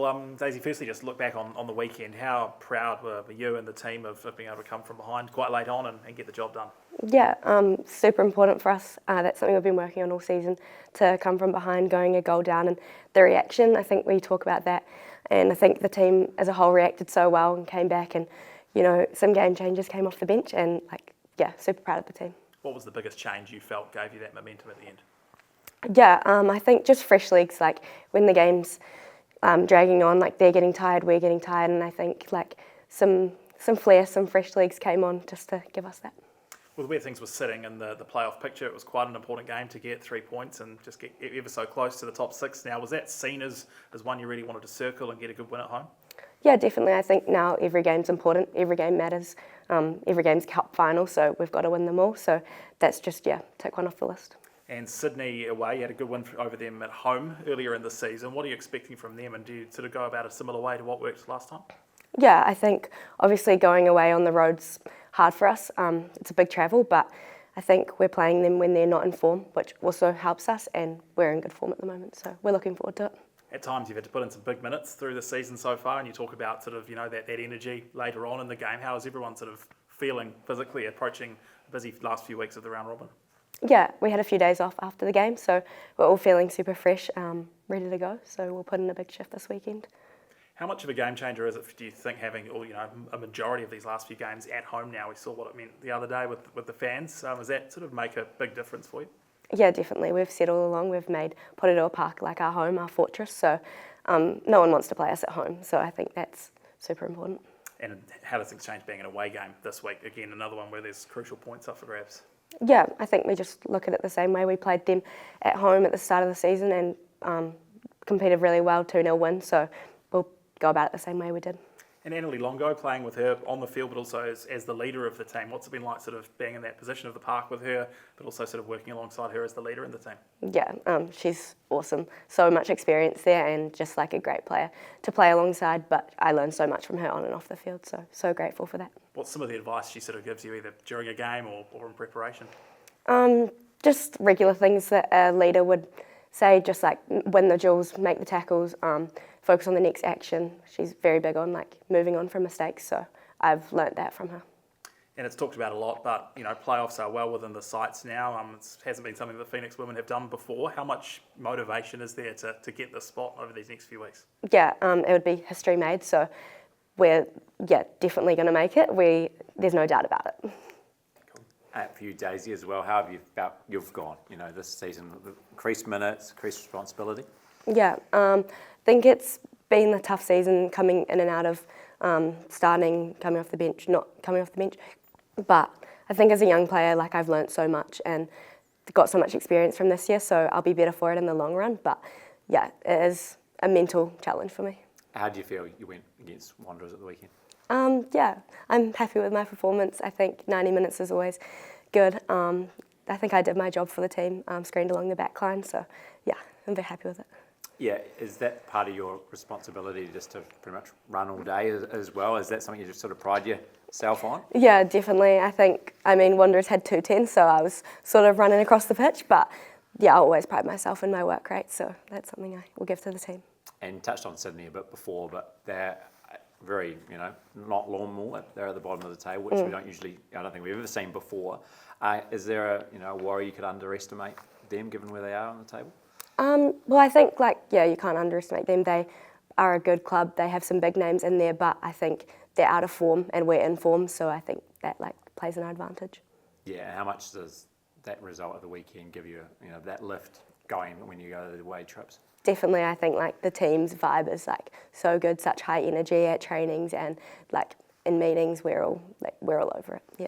Well, Daisy, firstly, just look back on the weekend. How proud were you and the team of being able to come from behind quite late on and get the job done? Yeah, super important for us. That's something we've been working on all season, to come from behind, going a goal down, and the reaction, I think we talk about that. And I think the team as a whole reacted so well and came back, and, some game changers came off the bench, and super proud of the team. What was the biggest change you felt gave you that momentum at the end? Yeah, I think just fresh legs, when the game's dragging on, they're getting tired, we're getting tired, and I think some flair, some fresh legs came on just to give us that. With where things were sitting in the playoff picture, it was quite an important game to get 3 points and just get ever so close to the top 6 now. Was that seen as one you really wanted to circle and get a good win at home? Yeah, definitely. I think now every game's important, every game matters. Every game's cup final, so we've got to win them all. So that's just, tick one off the list. And Sydney away, you had a good win over them at home earlier in the season. What are you expecting from them, and do you sort of go about a similar way to what worked last time? Yeah, I think obviously going away on the road's hard for us. It's a big travel, but I think we're playing them when they're not in form, which also helps us, and we're in good form at the moment, so we're looking forward to it. At times you've had to put in some big minutes through the season so far, and you talk about sort of, that energy later on in the game. How is everyone sort of feeling physically approaching a busy last few weeks of the round robin? Yeah, we had a few days off after the game, so we're all feeling super fresh, ready to go, so we'll put in a big shift this weekend. How much of a game changer is it, do you think, having a majority of these last few games at home now? We saw what it meant the other day with the fans. Does that sort of make a big difference for you? Yeah, definitely. We've said all along we've made Porirua Park like our home, our fortress, so no one wants to play us at home, so I think that's super important. And how does things change being an away game this week? Again, another one where there's crucial points up for grabs. Yeah, I think we just look at it the same way. We played them at home at the start of the season and competed really well, 2-0 win, so we'll go about it the same way we did. And ALeague Longo, playing with her on the field, but also as the leader of the team. What's it been like sort of being in that position of the park with her, but also sort of working alongside her as the leader in the team? Yeah, she's awesome. So much experience there, and just a great player to play alongside, but I learned so much from her on and off the field, so grateful for that. What's some of the advice she sort of gives you either during a game or in preparation? Just regular things that a leader would say, just win the duels, make the tackles, focus on the next action. She's very big on moving on from mistakes, so I've learnt that from her. And it's talked about a lot, but playoffs are well within the sights now. It hasn't been something the Phoenix women have done before. How much motivation is there to get the spot over these next few weeks? Yeah, it would be history made, so we're definitely going to make it. There's no doubt about it. For you, Daisy, as well, how have you felt you've gone, this season? Increased minutes, increased responsibility? Yeah, I think it's been a tough season coming in and out of starting, coming off the bench, not coming off the bench. But I think as a young player, I've learnt so much and got so much experience from this year, so I'll be better for it in the long run. But yeah, it is a mental challenge for me. How do you feel you went against Wanderers at the weekend? Yeah, I'm happy with my performance. I think 90 minutes is always good. I think I did my job for the team, screened along the back line, so yeah, I'm very happy with it. Yeah, is that part of your responsibility just to pretty much run all day as well? Is that something you just sort of pride yourself on? Yeah, definitely. Wanderers had 210, so I was sort of running across the pitch, but yeah, I always pride myself in my work rate, so that's something I will give to the team. And touched on Sydney a bit before, but they're very, not lawnmower. They're at the bottom of the table, which we don't usually, I don't think we've ever seen before. Is there a worry you could underestimate them given where they are on the table? Well, I think you can't underestimate them. They are a good club. They have some big names in there, but I think they're out of form and we're in form, so I think that plays in our advantage. Yeah, how much does that result of the weekend give you, that lift going when you go to the away trips? Definitely, I think the team's vibe is so good, such high energy at trainings and in meetings. We're all over it. Yeah.